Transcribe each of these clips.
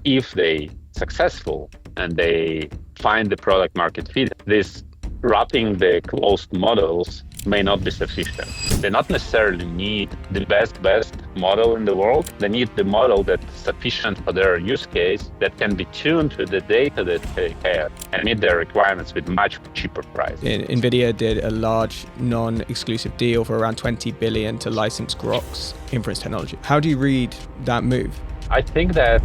if they successful and they find the product market fit, this wrapping the closed models may not be sufficient. They not necessarily need the best model in the world. They need the model that's sufficient for their use case, that can be tuned to the data that they have and meet their requirements with much cheaper price. NVIDIA did a large non-exclusive deal for around $20 billion to license Groq's inference technology. How do you read that move? I think that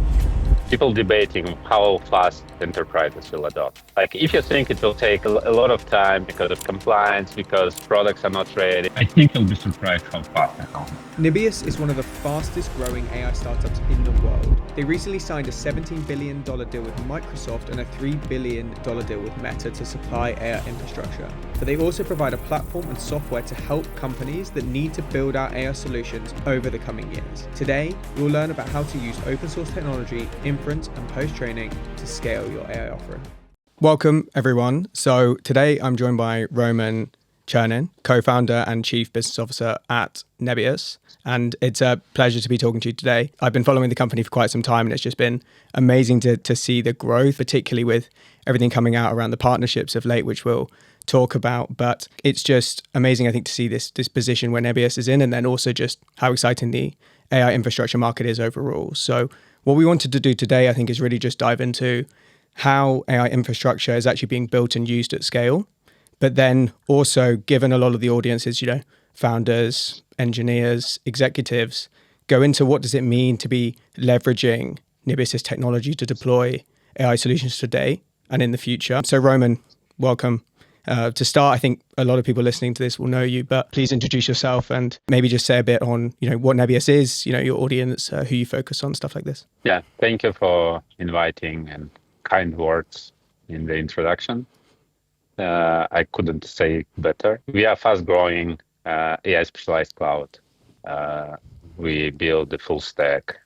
people debating how fast enterprises will adopt. Like, if you think it will take a lot of time because of compliance, because products are not ready, I think you'll be surprised how fast it will. Nebius is one of the fastest growing AI startups in the world. They recently signed a $17 billion deal with Microsoft and a $3 billion deal with Meta to supply AI infrastructure. But they also provide a platform and software to help companies that need to build out AI solutions over the coming years. Today, you'll learn about how to use open source technology, inference, and post-training to scale your AI offering. Welcome, everyone. So today I'm joined by Roman Cherin, co-founder and chief business officer at Nebius. And it's a pleasure to be talking to you today. I've been following the company for quite some time, and it's just been amazing to see the growth, particularly with everything coming out around the partnerships of late, which we'll talk about. But it's just amazing, I think, to see this position where Nebius is in, and then also just how exciting the AI infrastructure market is overall. So what we wanted to do today, I think, is really just dive into how AI infrastructure is actually being built and used at scale. But then also, given a lot of the audiences, founders, engineers, executives, go into what does it mean to be leveraging Nebius' technology to deploy AI solutions today and in the future. So Roman, welcome. To start, I think a lot of people listening to this will know you, but please introduce yourself and maybe just say a bit on, what Nebius is, your audience, who you focus on, stuff like this. Yeah, thank you for inviting and kind words in the introduction. I couldn't say better. We are fast-growing AI specialized cloud. We build the full stack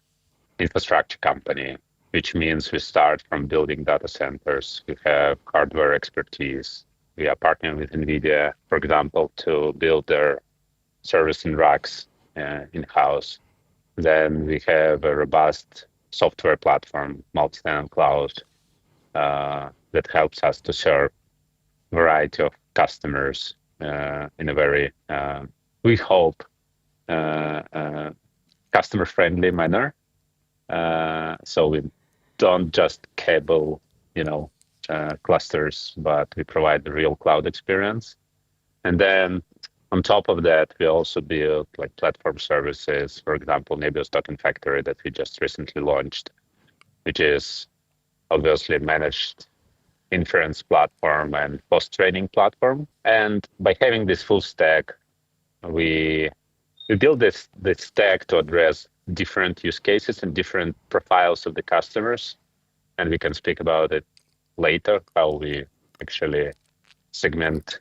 infrastructure company, which means we start from building data centers. We have hardware expertise. We are partnering with NVIDIA, for example, to build their service in racks in-house. Then we have a robust software platform, multi-tenant cloud, that helps us to serve a variety of customers in a very, we hope, customer-friendly manner. So we don't just cable, clusters, but we provide the real cloud experience. And then on top of that, we also build platform services, for example, Nebius Token Factory that we just recently launched, which is obviously managed inference platform and post-training platform. And by having this full stack, we build this stack to address different use cases and different profiles of the customers. And we can speak about it later, how we actually segment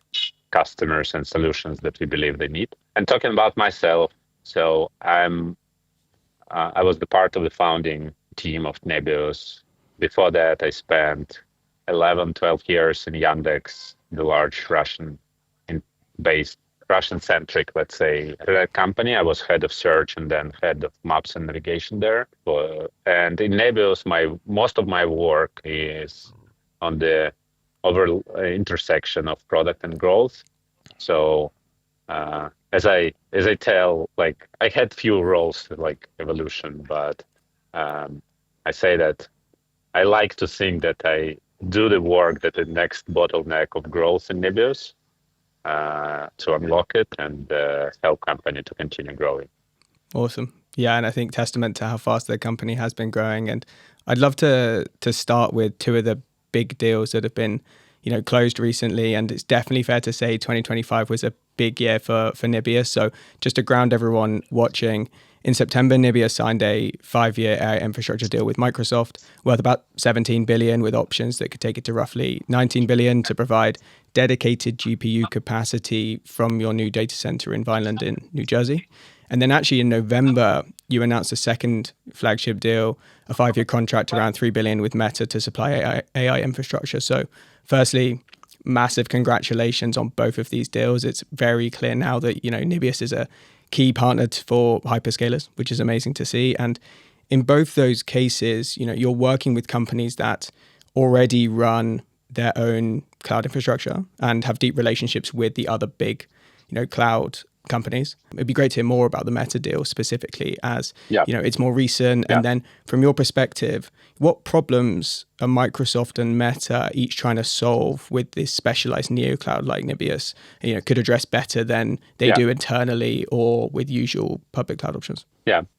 customers and solutions that we believe they need. And talking about myself, so I was the part of the founding team of Nebius. Before that, I spent 11, 12 years in Yandex, the large Russian-based, Russian-centric, let's say, internet company. I was head of search and then head of maps and navigation there. And in Nebius, most of my work is on the intersection of product and growth. So as I tell, I had few roles evolution, but I say that I like to think that I do the work that the next bottleneck of growth in Nebius to unlock it and help company to continue growing. Awesome. Yeah, and I think testament to how fast the company has been growing. And I'd love to start with two of the big deals that have been, closed recently. And it's definitely fair to say 2025 was a big year for Nebius. So just to ground everyone watching, in September, Nebius signed a 5-year AI infrastructure deal with Microsoft worth about $17 billion, with options that could take it to roughly $19 billion to provide dedicated GPU capacity from your new data center in Vineland in New Jersey. And then actually in November, you announced a second flagship deal, a 5-year contract around $3 billion with Meta to supply AI infrastructure. So firstly, massive congratulations on both of these deals. It's very clear now that, Nebius is a key partner for hyperscalers, which is amazing to see. And in both those cases, you're working with companies that already run their own cloud infrastructure and have deep relationships with the other big, cloud companies. It'd be great to hear more about the Meta deal specifically, as it's more recent. And then from your perspective, what problems are Microsoft and Meta each trying to solve with this specialized neocloud like Nebius, could address better than they do internally or with usual public cloud options?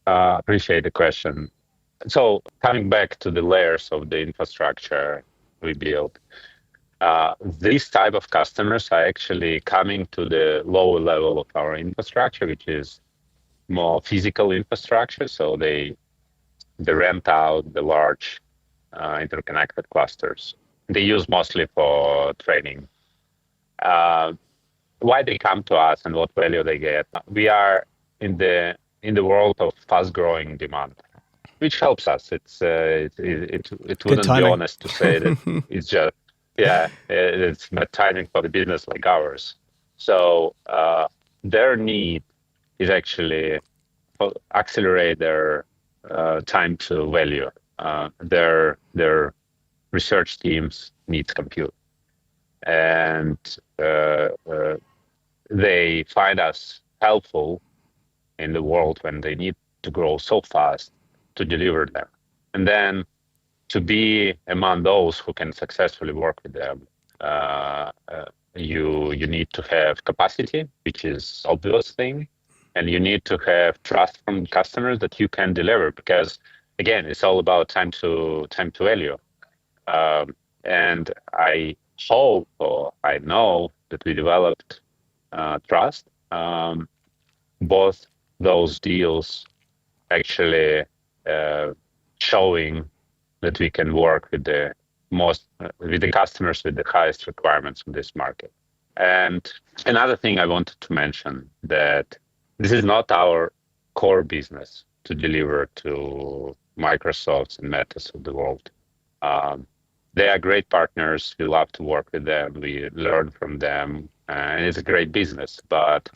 Appreciate the question. So coming back to the layers of the infrastructure we build, these type of customers are actually coming to the lower level of our infrastructure, which is more physical infrastructure. So they rent out the large interconnected clusters. They use mostly for training. Why they come to us and what value they get? We are in the world of fast-growing demand, which helps us. It wouldn't be honest to say that it's just it's bad timing for the business like ours. So their need is actually accelerate their time to value. Their research teams need compute, and they find us helpful in the world when they need to grow so fast to deliver them. And then to be among those who can successfully work with them, you need to have capacity, which is obvious thing, and you need to have trust from customers that you can deliver, because again, it's all about time to value. And I hope, or I know that we developed trust. Both those deals actually showing that we can work with the customers with the highest requirements in this market. And another thing I wanted to mention, that this is not our core business to deliver to Microsofts and Metas of the world. They are great partners. We love to work with them. We learn from them, and it's a great business. But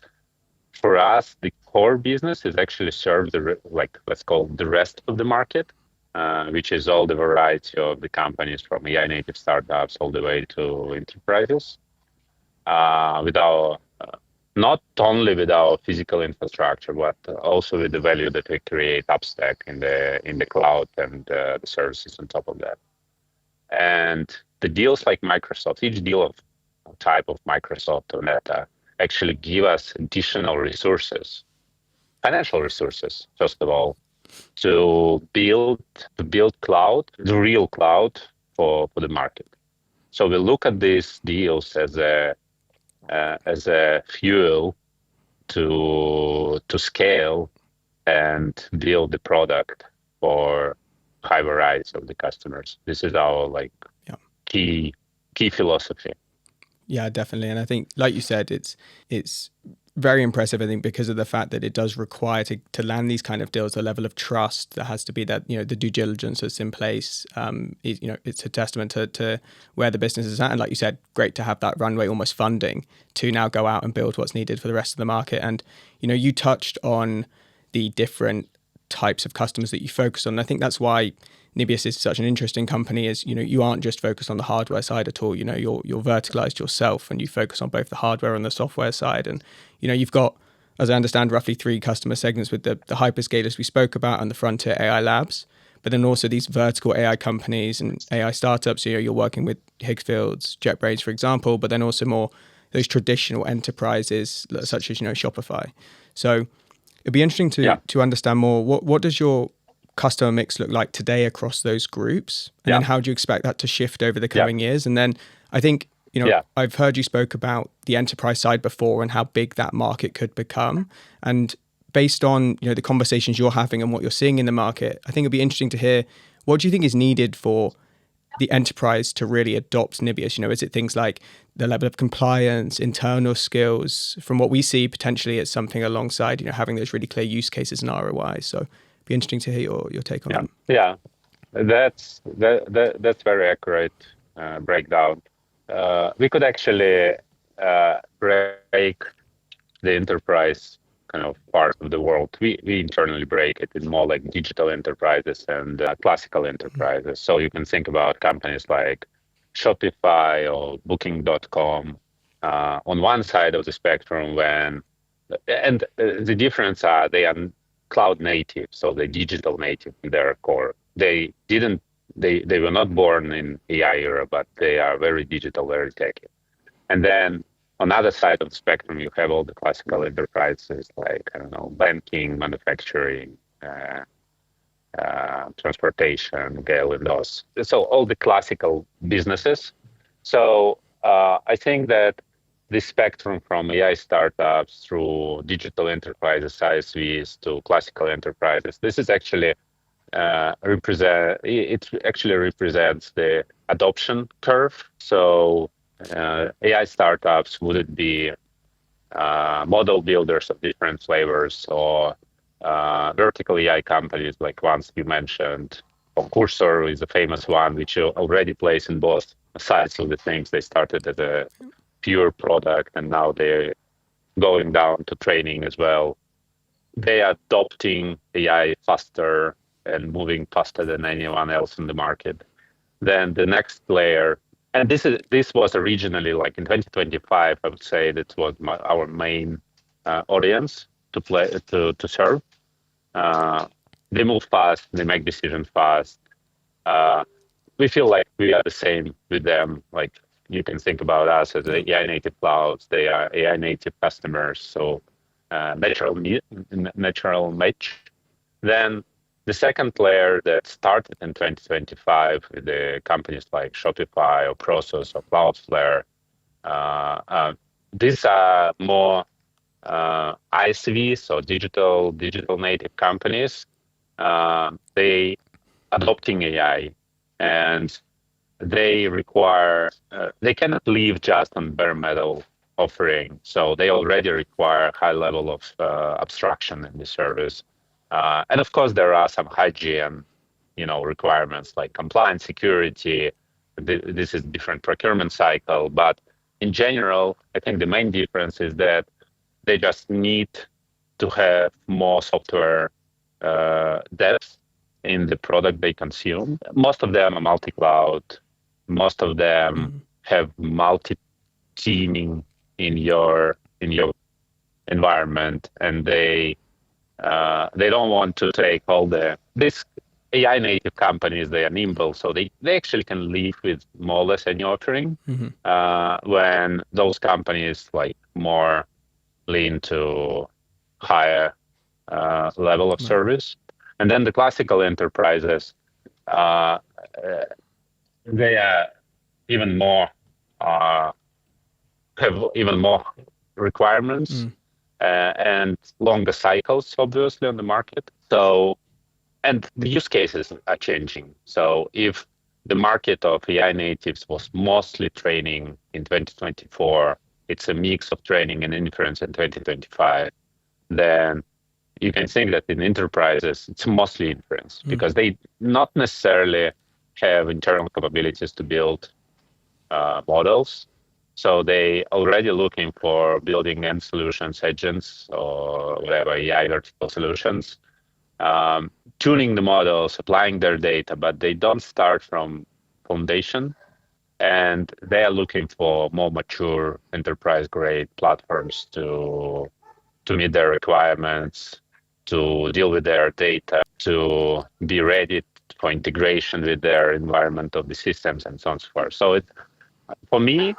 for us, the core business is actually serve let's call it the rest of the market, which is all the variety of the companies from AI native startups all the way to enterprises. Not only with our physical infrastructure, but also with the value that we create upstack in the cloud and the services on top of that. And the deals like Microsoft, each deal of type of Microsoft or Meta, actually give us additional resources, financial resources, first of all, to build cloud, the real cloud for the market. So we look at these deals as a fuel to scale and build the product for high variety of the customers. This is our key philosophy. Yeah, definitely. And I think, like you said, it's very impressive, I think, because of the fact that it does require to land these kind of deals, a level of trust that has to be, that, the due diligence that's in place. It's a testament to where the business is at. And like you said, great to have that runway, almost funding, to now go out and build what's needed for the rest of the market. And, you touched on the different types of customers that you focus on. And I think that's why Nebius is such an interesting company, is, you aren't just focused on the hardware side at all. You're verticalized yourself, and you focus on both the hardware and the software side. And, you've got, as I understand, roughly 3 customer segments with the hyperscalers we spoke about and the frontier AI labs, but then also these vertical AI companies and AI startups. You're working with Higgsfield's, JetBrains, for example, but then also more those traditional enterprises such as, Shopify. So it'd be interesting to understand more. What does your customer mix look like today across those groups? And then how do you expect that to shift over the coming years? And then I think, I've heard you spoke about the enterprise side before and how big that market could become. And based on, the conversations you're having and what you're seeing in the market, I think it'd be interesting to hear, what do you think is needed for the enterprise to really adopt Nebius? Is it things like the level of compliance, internal skills? From what we see, potentially it's something alongside, having those really clear use cases and ROI. So be interesting to hear your take on that. Yeah, that's very accurate breakdown. We could actually break the enterprise kind of part of the world. We internally break it in more like digital enterprises and classical enterprises. So you can think about companies like Shopify or Booking.com on one side of the spectrum and the difference are they are cloud native, so they're digital native in their core. They were not born in AI era, but they are very digital, very techy. And then on the other side of the spectrum, you have all the classical enterprises like, I don't know, banking, manufacturing, transportation, Gale and DOS. So all the classical businesses. So I think that this spectrum from AI startups through digital enterprises, ISVs to classical enterprises, this is actually actually represents the adoption curve. So AI startups, would it be model builders of different flavors or vertical AI companies like ones you mentioned, or Cursor is a famous one, which you already place in both sides of the things. They started as a pure product and now they're going down to training as well. They are adopting AI faster and moving faster than anyone else in the market. Then the next layer, and this was originally like in 2025, I would say that was our main audience to serve. They move fast, they make decisions fast. We feel like we are the same with them. Like you can think about us as AI native clouds. They are AI native customers, so natural match. Then the second layer that started in 2025 with the companies like Shopify or Prosus or Cloudflare, these are more ISVs, so digital native companies. They adopting AI and they require, they cannot live just on bare metal offering. So they already require high level of abstraction in the service. And of course, there are some hygiene, requirements like compliance, security. This is different procurement cycle. But in general, I think the main difference is that they just need to have more software depth in the product they consume. Most of them are multi-cloud. Most of them have multi-teaming in your environment, and they don't want to take all this AI native companies. They are nimble, so they actually can live with more or less any offering. When those companies like more lean to higher level of service. And then the classical enterprises, they are even more have even more requirements and longer cycles, obviously, on the market. So, and the use cases are changing. So if the market of AI natives was mostly training in 2024, it's a mix of training and inference in 2025, then you can think that in enterprises, it's mostly inference because they not necessarily have internal capabilities to build models. So they already looking for building end solutions, agents, or whatever, AI vertical solutions, tuning the models, applying their data, but they don't start from foundation. And they are looking for more mature enterprise-grade platforms to meet their requirements, to deal with their data, to be ready for integration with their environment of the systems and so on and so forth. So for me,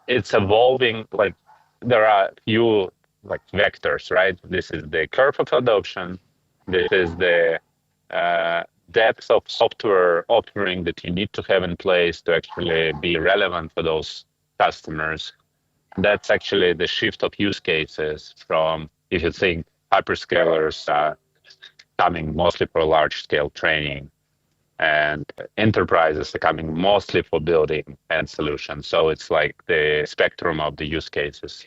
it's evolving. Like there are few like vectors, right? This is the curve of adoption. This is the depth of software offering that you need to have in place to actually be relevant for those customers. That's actually the shift of use cases from, if you think hyperscalers coming mostly for large scale training and enterprises are coming mostly for building end solutions. So it's like the spectrum of the use cases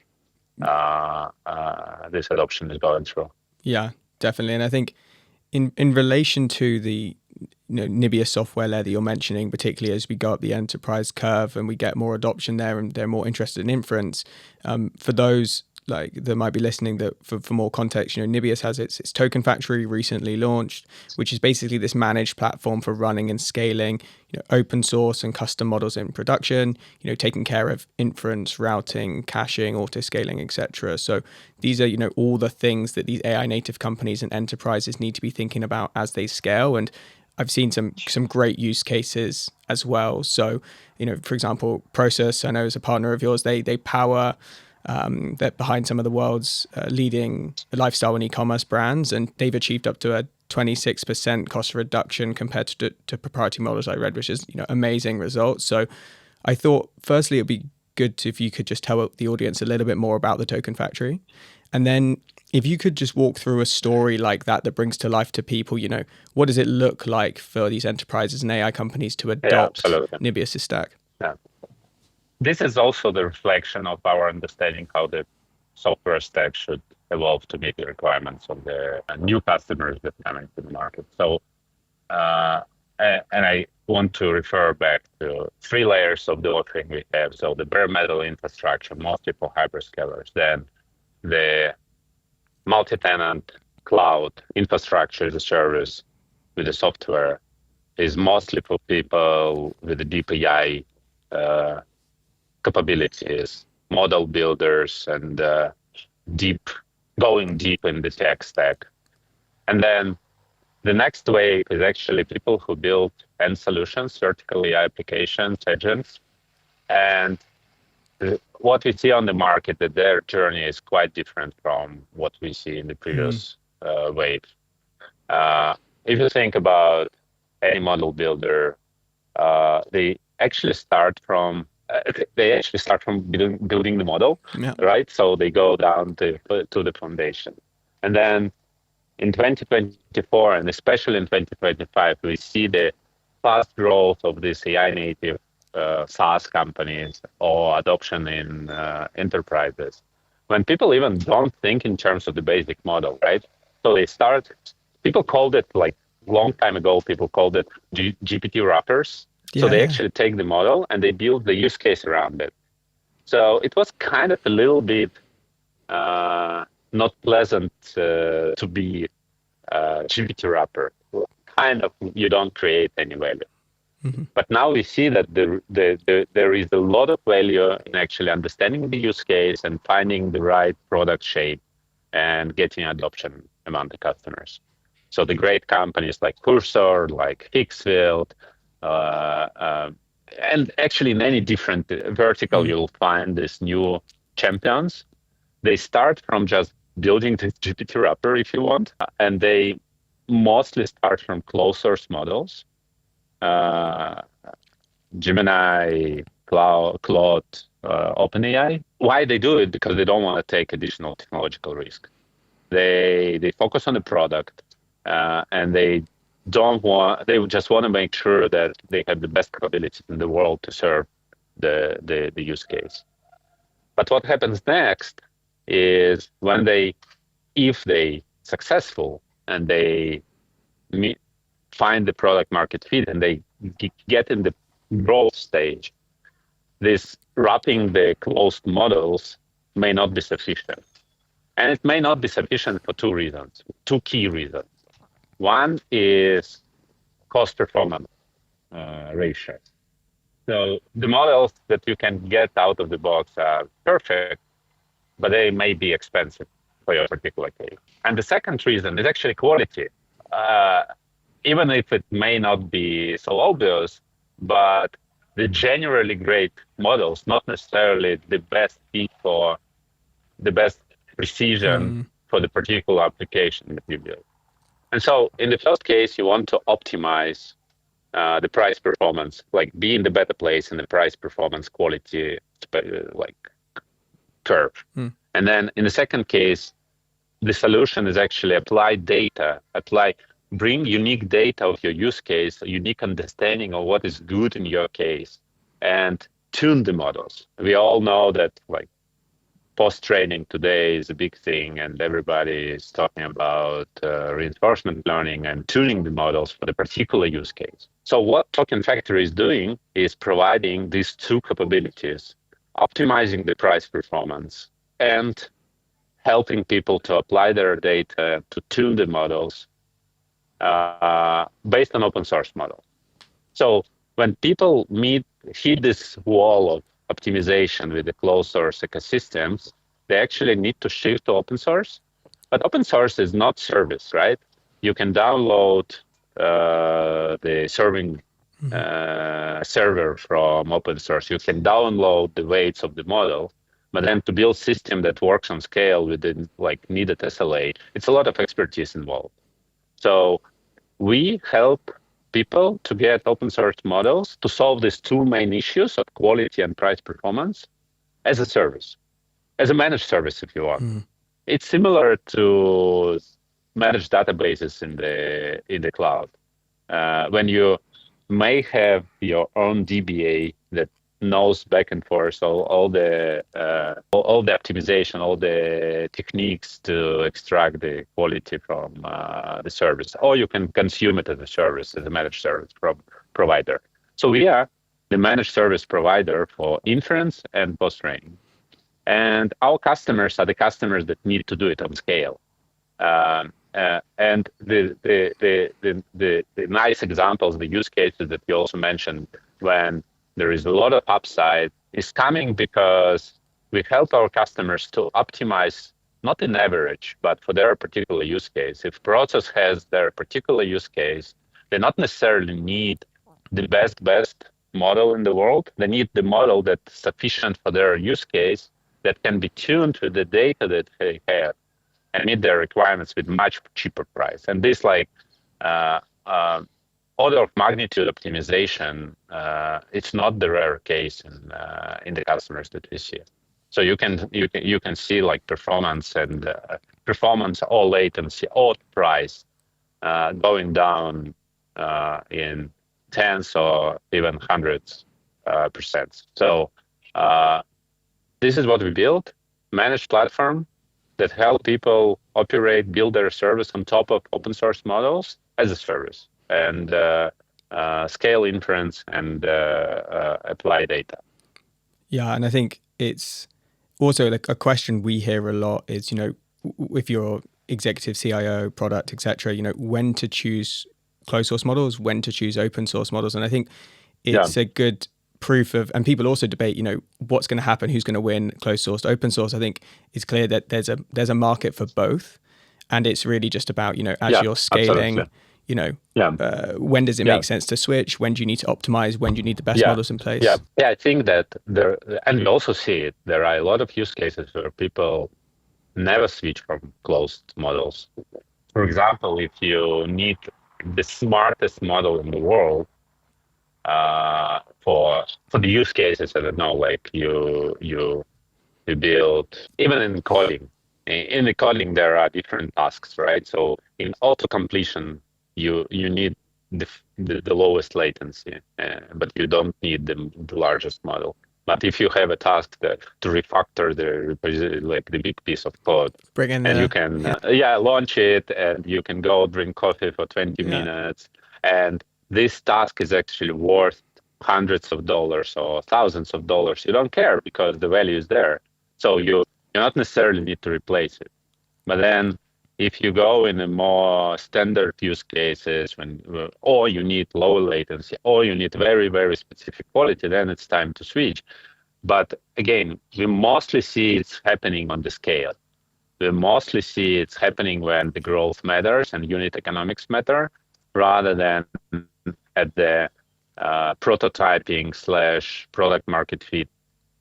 this adoption is going through. Yeah, definitely. And I think in relation to the Nebius software layer that you're mentioning, particularly as we go up the enterprise curve and we get more adoption there and they're more interested in inference, for those like that might be listening, that for more context, Nebius has its token factory recently launched, which is basically this managed platform for running and scaling open source and custom models in production, taking care of inference, routing, caching, auto scaling, etc. So these are all the things that these AI native companies and enterprises need to be thinking about as they scale. And I've seen some great use cases as well. So, for example, Process, I know is a partner of yours. They power they're behind some of the world's leading lifestyle and e-commerce brands, and they've achieved up to a 26% cost reduction compared to proprietary models I read, which is amazing results. So I thought, firstly, it'd be good if you could just tell the audience a little bit more about the Token Factory, and then if you could just walk through a story like that brings to life to people, what does it look like for these enterprises and AI companies to adopt Nebius' stack? Yeah. This is also the reflection of our understanding how the software stack should evolve to meet the requirements of the new customers that come into the market. So, and I want to refer back to 3 layers of the offering we have. So the bare metal infrastructure, mostly for hyperscalers, then the multi-tenant cloud infrastructure as a service with the software is mostly for people with the deep AI capabilities, model builders, and going deep in the tech stack. And then the next wave is actually people who build end solutions, vertical AI applications, agents. And what we see on the market, that their journey is quite different from what we see in the previous wave. If you think about any model builder, they actually start from building the model, right? So they go down to the foundation. And then in 2024, and especially in 2025, we see the fast growth of these AI native SaaS companies or adoption in enterprises, when people even don't think in terms of the basic model, right? So people called it, like long time ago, people called it GPT wrappers. So they actually take the model and they build the use case around it. So it was kind of a little bit not pleasant to be GPT wrapper. Kind of, you don't create any value. But now we see that there is a lot of value in actually understanding the use case and finding the right product shape and getting adoption among the customers. So the great companies like Cursor, like Higgsfield, and actually in any different vertical, you'll find these new champions. They start from just building the GPT wrapper, if you want, and they mostly start from closed source models. Gemini, Claude, OpenAI. Why they do it? Because they don't want to take additional technological risk. They focus on the product, and they just want to make sure that they have the best capabilities in the world to serve the use case. But what happens next is if they successful and they find the product market fit and they get in the growth stage, this wrapping the closed models may not be sufficient. And it may not be sufficient for two key reasons. One is cost performance ratio. So the models that you can get out of the box are perfect, but they may be expensive for your particular case. And the second reason is actually quality. Even if it may not be so obvious, but the generally great models, not necessarily the best fit for the best precision for the particular application that you build. And so in the first case, you want to optimize the price performance, like be in the better place in the price performance quality curve. And then in the second case, the solution is actually bring unique data of your use case, a unique understanding of what is good in your case, and tune the models. We all know that post-training today is a big thing, and everybody is talking about reinforcement learning and tuning the models for the particular use case. So what Token Factory is doing is providing these two capabilities, optimizing the price performance and helping people to apply their data, to tune the models based on open source model. So when people hit this wall of optimization with the closed source ecosystems, they actually need to shift to open source. But open source is not service, right? You can download the serving server from open source. You can download the weights of the model, but then to build system that works on scale within like needed SLA, it's a lot of expertise involved. So we help people to get open source models to solve these two main issues of quality and price performance as a service, as a managed service, if you want. It's similar to managed databases in the cloud. When you may have your own DBA that knows back and forth all the optimization, all the techniques to extract the quality from the service, or you can consume it as a service, as a managed service provider. So we are the managed service provider for inference and post-training. And our customers are the customers that need to do it on scale. And the nice examples, the use cases that you also mentioned, when there is a lot of upside, is coming because we help our customers to optimize, not in average, but for their particular use case. If process has their particular use case, they not necessarily need the best model in the world. They need the model that's sufficient for their use case, that can be tuned to the data that they have and meet their requirements with much cheaper price. And this order of magnitude optimization, it's not the rare case in the customers that we see. So you can see like performance and performance or latency or price going down in tens or even hundreds %. So this is what we built, managed platform that help people operate, build their service on top of open source models as a service, and scale inference and apply data. Yeah, and I think it's also like a question we hear a lot is, if you're executive CIO, product, etc., when to choose closed source models, when to choose open source models. And I think it's a good proof of, and people also debate, what's going to happen, who's going to win, closed source, open source. I think it's clear that there's a market for both, and it's really just about, as you're scaling, when does it make sense to switch? When do you need to optimize? When do you need the best models in place? Yeah, I think that and we also see it. There are a lot of use cases where people never switch from closed models. For example, if you need the smartest model in the world, for the use cases, I don't know, like you build, even in coding. In the coding, there are different tasks, right? So in auto completion, you need the lowest latency, but you don't need the largest model. But if you have a task to refactor the big piece of code, and you can launch it, and you can go drink coffee for 20 minutes, and this task is actually worth hundreds of dollars or thousands of dollars. You don't care because the value is there. So you not necessarily need to replace it. But then if you go in a more standard use cases, or you need low latency, or you need very, very specific quality, then it's time to switch. But again, we mostly see it's happening on the scale. We mostly see it's happening when the growth matters and unit economics matter, rather than at the prototyping / product market fit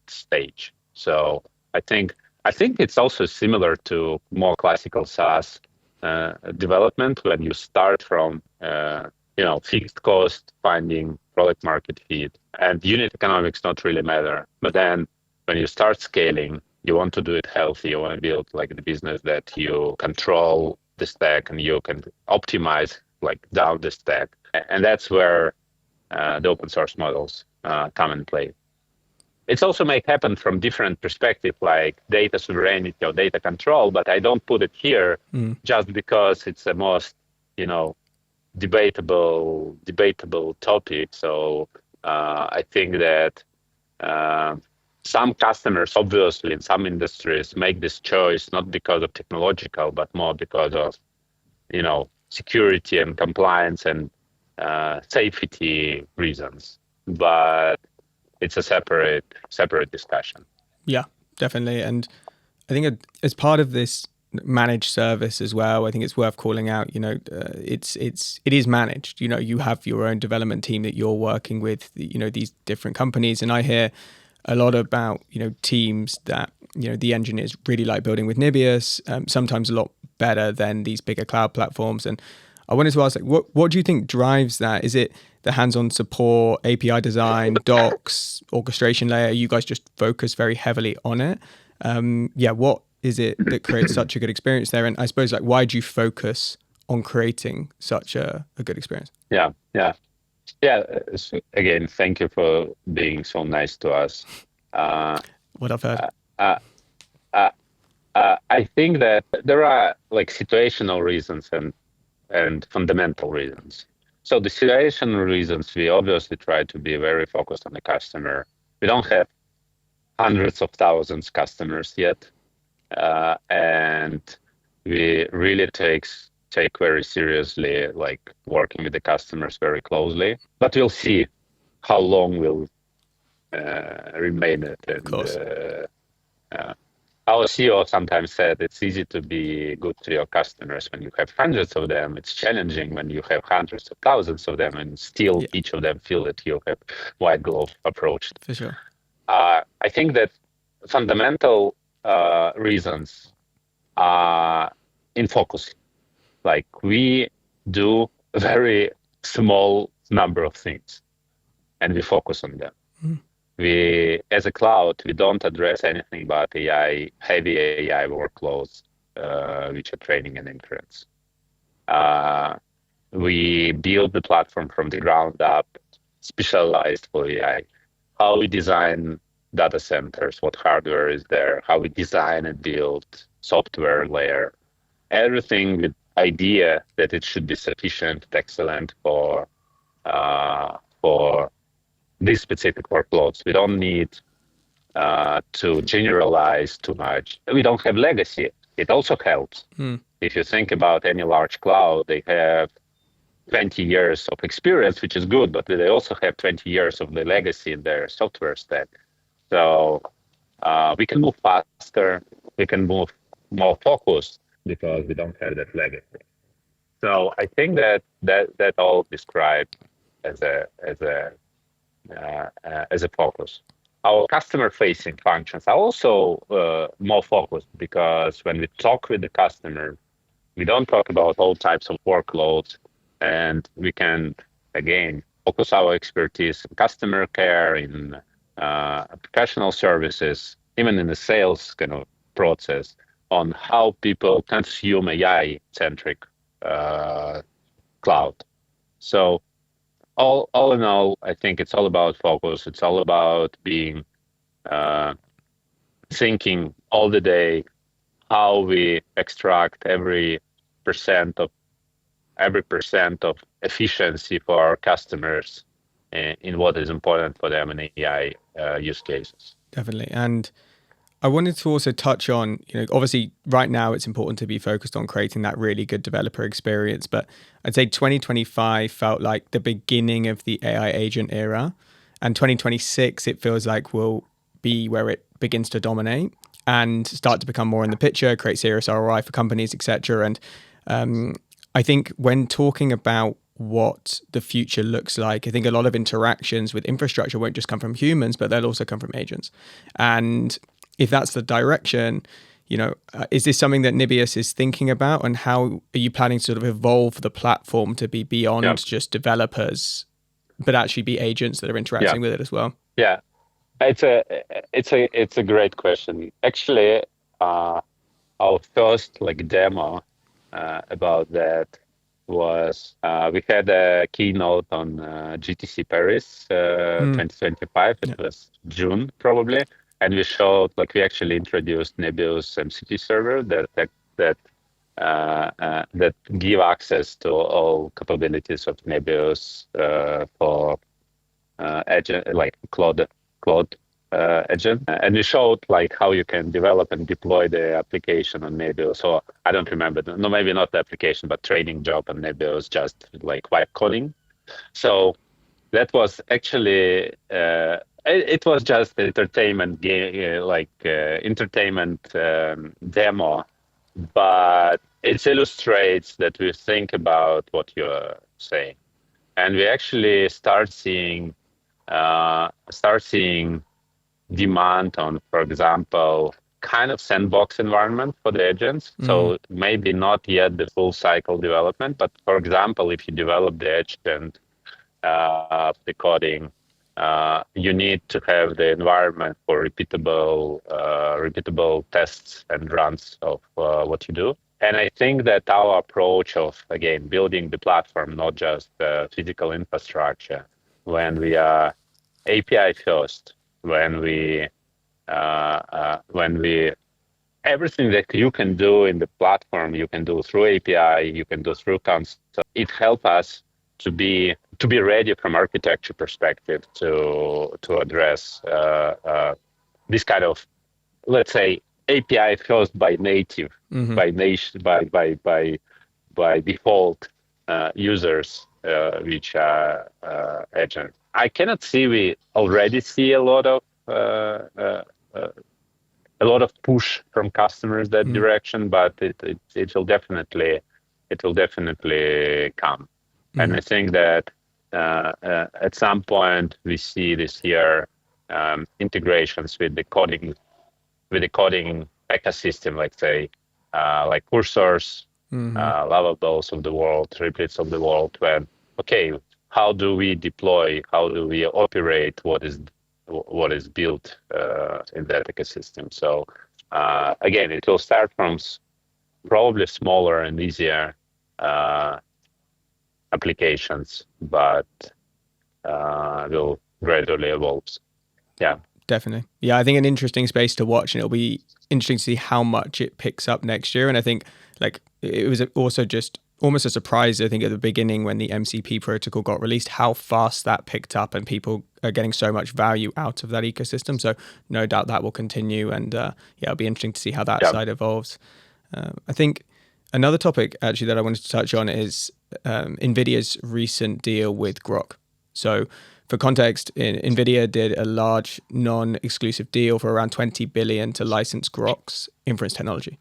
stage. So I think it's also similar to more classical SaaS development, when you start from fixed cost, finding product market fit, and unit economics not really matter. But then when you start scaling, you want to do it healthy. You want to build like the business that you control the stack and you can optimize like down the stack. And that's where the open source models come and play. It's also may happen from different perspectives, like data sovereignty or data control, but I don't put it here just because it's the most, debatable topic. So I think that some customers, obviously, in some industries, make this choice not because of technological, but more because of, security and compliance and safety reasons. But it's a separate discussion. Yeah, definitely. And I think as part of this managed service as well, I think it's worth calling out. It is managed. You have your own development team that you're working with. These different companies, and I hear a lot about teams that the engineers really like building with Nebius. Sometimes a lot better than these bigger cloud platforms. And I wanted to ask, what do you think drives that? Is it the hands-on support, API design, docs, orchestration layer? You guys just focus very heavily on it. What is it that creates such a good experience there? And I suppose, why do you focus on creating such a good experience? Yeah. So again, thank you for being so nice to us. What I've heard. I think that there are situational reasons and fundamental reasons. So the situational reasons, we obviously try to be very focused on the customer. We don't have hundreds of thousands customers yet, and we really take very seriously working with the customers very closely. But we'll see how long we'll remain it. And, of course. Our CEO sometimes said it's easy to be good to your customers when you have hundreds of them. It's challenging when you have hundreds of thousands of them, and still each of them feel that you have white glove approach. For sure. I think that fundamental reasons are in focus. We do a very small number of things, and we focus on them. We, as a cloud, we don't address anything but AI, heavy AI workloads, which are training and inference. We build the platform from the ground up, specialized for AI. How we design data centers, what hardware is there, how we design and build software layer, everything with idea that it should be sufficient, excellent for these specific workloads. We don't need to generalize too much. We don't have legacy. It also helps. If you think about any large cloud, they have 20 years of experience, which is good, but they also have 20 years of the legacy in their software stack. So we can move faster, we can move more focused because we don't have that legacy. So I think that all described as a focus. Our customer-facing functions are also more focused, because when we talk with the customer, we don't talk about all types of workloads, and we can, again, focus our expertise in customer care, in professional services, even in the sales kind of process, on how people consume AI-centric cloud. So all in all, I think it's all about focus. It's all about being thinking all the day how we extract every percent of efficiency for our customers in what is important for them in AI use cases. Definitely. And I wanted to also touch on, obviously right now it's important to be focused on creating that really good developer experience, but I'd say 2025 felt like the beginning of the AI agent era, and 2026 it feels like will be where it begins to dominate and start to become more in the picture, create serious ROI for companies, etc. And I think when talking about what the future looks like, I think a lot of interactions with infrastructure won't just come from humans, but they'll also come from agents. And if that's the direction, is this something that Nebius is thinking about, and how are you planning to sort of evolve the platform to be beyond just developers, but actually be agents that are interacting with it as well? Yeah, it's a great question. Actually, our first demo about that was we had a keynote on GTC Paris 2025. It was June probably. And we showed, we actually introduced Nebius MCP server that give access to all capabilities of Nebius for agent, Claude agent, and we showed like how you can develop and deploy the application on Nebius. So I don't remember, no, maybe not the application, but training job on Nebius, just like vibe coding. So that was actually it was just entertainment game, entertainment demo, but it illustrates that we think about what you're saying, and we actually start seeing demand on, for example, kind of sandbox environment for the agents. So maybe not yet the full cycle development, but for example, if you develop the agent, the coding, you need to have the environment for repeatable tests and runs of what you do. And I think that our approach of, again, building the platform, not just physical infrastructure, when we are API first, when we everything that you can do in the platform, you can do through API, you can do through console. It helps us to be ready from architecture perspective to address this kind of, let's say, API first by native, by default users, which are agents. I cannot see. We already see a lot of push from customers that direction, but it will definitely come. And I think that at some point we see this year integrations with the coding ecosystem, let's say, like cursors, lavables of the world, triplets of the world. When how do we deploy? How do we operate what is built in that ecosystem? So again, it will start from probably smaller and easier applications, but will gradually evolve. Yeah, definitely. Yeah, I think an interesting space to watch, and it'll be interesting to see how much it picks up next year. And I think like it was also just almost a surprise, I think, at the beginning when the MCP protocol got released, how fast that picked up, and people are getting so much value out of that ecosystem. So no doubt that will continue, and it'll be interesting to see how that side evolves. I think another topic actually that I wanted to touch on is NVIDIA's recent deal with Groq. So for context, NVIDIA did a large non-exclusive deal for around $20 billion to license Groq's inference technology.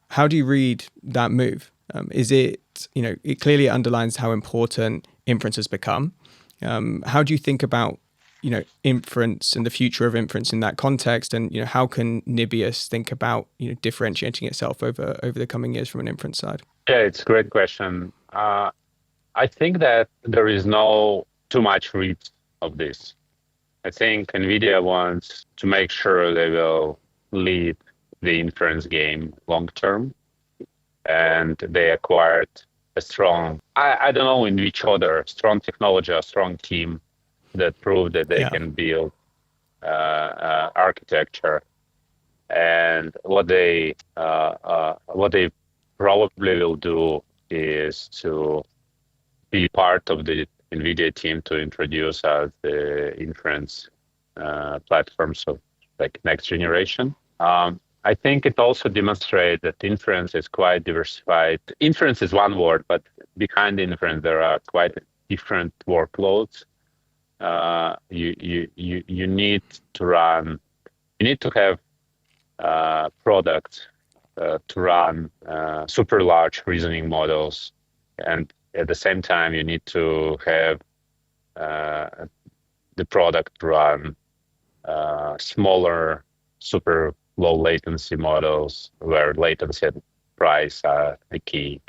How do you read that move? Is it, it clearly underlines how important inference has become. How do you think about, inference and the future of inference in that context? And, how can Nebius think about, differentiating itself over the coming years from an inference side? Yeah, it's a great question. I think that there is no too much reach of this. I think NVIDIA wants to make sure they will lead the inference game long term. And they acquired a strong, I don't know in which order, strong technology, a strong team that proved that they can build architecture. And what they probably will do is to be part of the NVIDIA team to introduce us the inference platforms of like next generation. I think it also demonstrates that inference is quite diversified. Inference is one word, but behind inference there are quite different workloads. You need to have products to run super large reasoning models, and at the same time you need to have the product run smaller, super low latency models where latency and price are the key.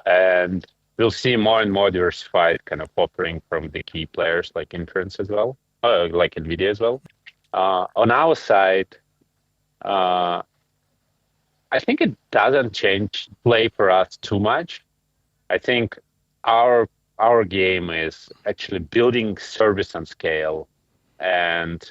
And we'll see more and more diversified kind of offering from the key players like inference as well, like NVIDIA as well. On our side, I think it doesn't play for us too much. I think our game is actually building service on scale, and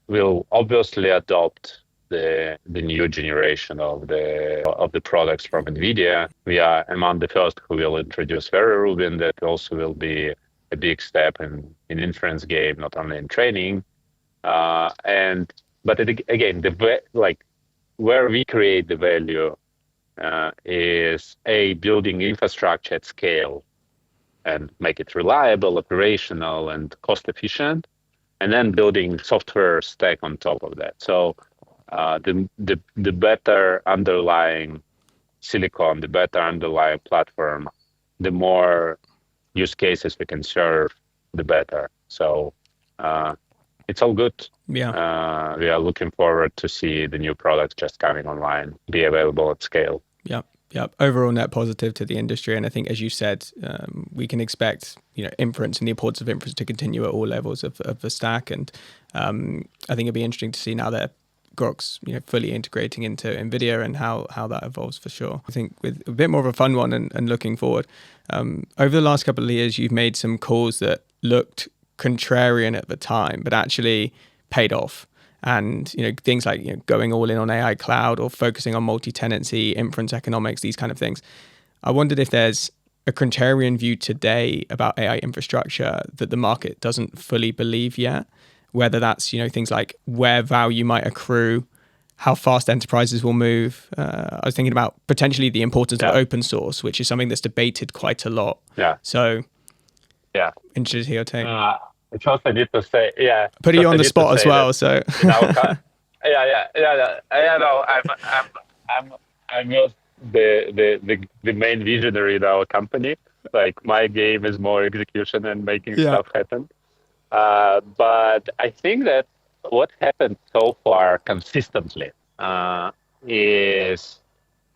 we'll obviously adopt the new generation of the products from NVIDIA. We are among the first who will introduce Vera Rubin. That also will be a big step in inference game, not only in training, But again, where we create the value is building infrastructure at scale and make it reliable, operational, and cost efficient, and then building software stack on top of that. So the better underlying silicon, the better underlying platform, the more use cases we can serve, the better. So it's all good. Yeah. We are looking forward to see the new products just coming online, be available at scale. Yep. Overall net positive to the industry. And I think, as you said, we can expect, inference and the importance of inference to continue at all levels of the stack. And I think it'll be interesting to see now that Groq's, fully integrating into NVIDIA and how that evolves for sure. I think with a bit more of a fun one and looking forward, over the last couple of years, you've made some calls that looked contrarian at the time, but actually paid off. And things like going all in on AI cloud or focusing on multi-tenancy, inference economics, these kind of things. I wondered if there's a contrarian view today about AI infrastructure that the market doesn't fully believe yet. Whether that's things like where value might accrue, how fast enterprises will move. I was thinking about potentially the importance of open source, which is something that's debated quite a lot. Yeah. So interested to hear your take. I also need to say, put you on the spot as well. So no, I'm not the main visionary in our company. Like my game is more execution and making stuff happen. But I think that what happened so far consistently is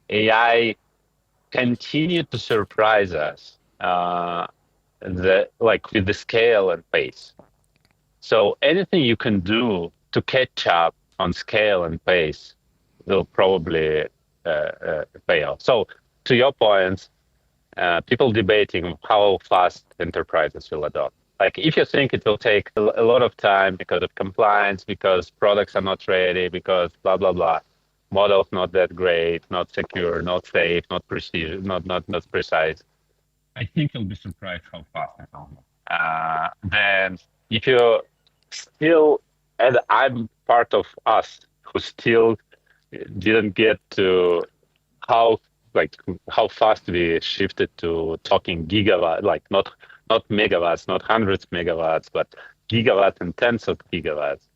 AI continued to surprise us. With the scale and pace. So anything you can do to catch up on scale and pace will probably pay off. So to your point, people debating how fast enterprises will adopt. Like if you think it will take a lot of time because of compliance, because products are not ready, because blah, blah, blah, models not that great, not secure, not safe, not precise, not precise. I think you'll be surprised how fast it will go. Then if you still, and I'm part of us who still didn't get to how fast we shifted to talking gigawatt, like not megawatts, not hundreds megawatts, but gigawatts and tens of gigawatts.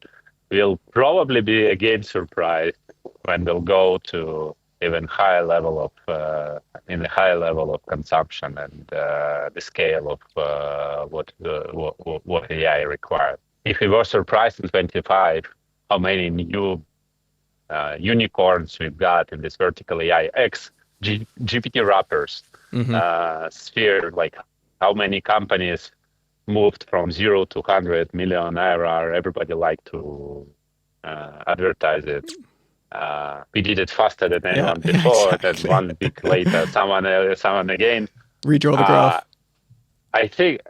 We'll probably be again surprised when we'll go to even higher level of consumption and the scale of what AI requires. If we were surprised in 25 how many new unicorns we've got in this vertical AI GPT wrappers sphere, like how many companies moved from 0 to 100 million ARR, everybody liked to advertise it. We did it faster than anyone before. Exactly. Then 1 week later, someone again. Redraw the graph. I think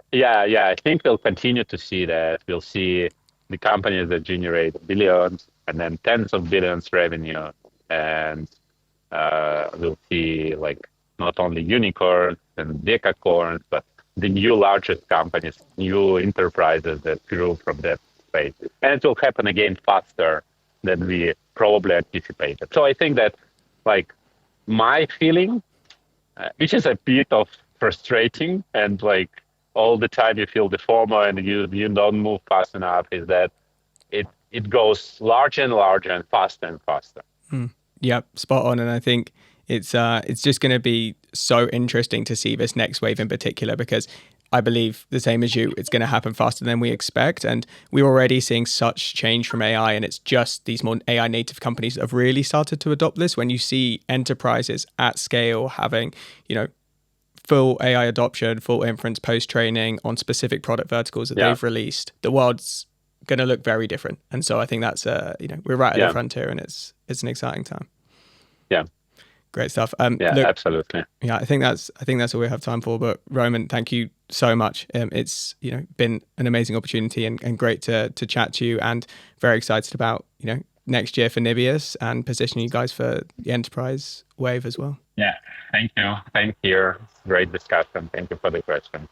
we'll continue to see that. We'll see the companies that generate billions and then tens of billions revenue, and we'll see like not only unicorns and decacorns, but the new largest companies, new enterprises that grew from that space. And it will happen again faster than we probably anticipated. So I think that like my feeling, which is a bit of frustrating and like all the time you feel the FOMO and you don't move fast enough, is that it goes larger and larger and faster. Yep, spot on. And I think it's just going to be so interesting to see this next wave in particular, because I believe the same as you, it's going to happen faster than we expect. And we're already seeing such change from AI, and it's just these more AI native companies that have really started to adopt this. When you see enterprises at scale having, full AI adoption, full inference post-training on specific product verticals that they've released, the world's going to look very different. And so I think that's, we're right at the frontier, and it's an exciting time. Yeah. Great stuff. Look, absolutely. Yeah, I think that's all we have time for. But Roman, thank you so much. It's been an amazing opportunity and great to chat to you, and very excited about next year for Nebius and positioning you guys for the enterprise wave as well. Yeah, thank you. Thank you. Great discussion. Thank you for the question.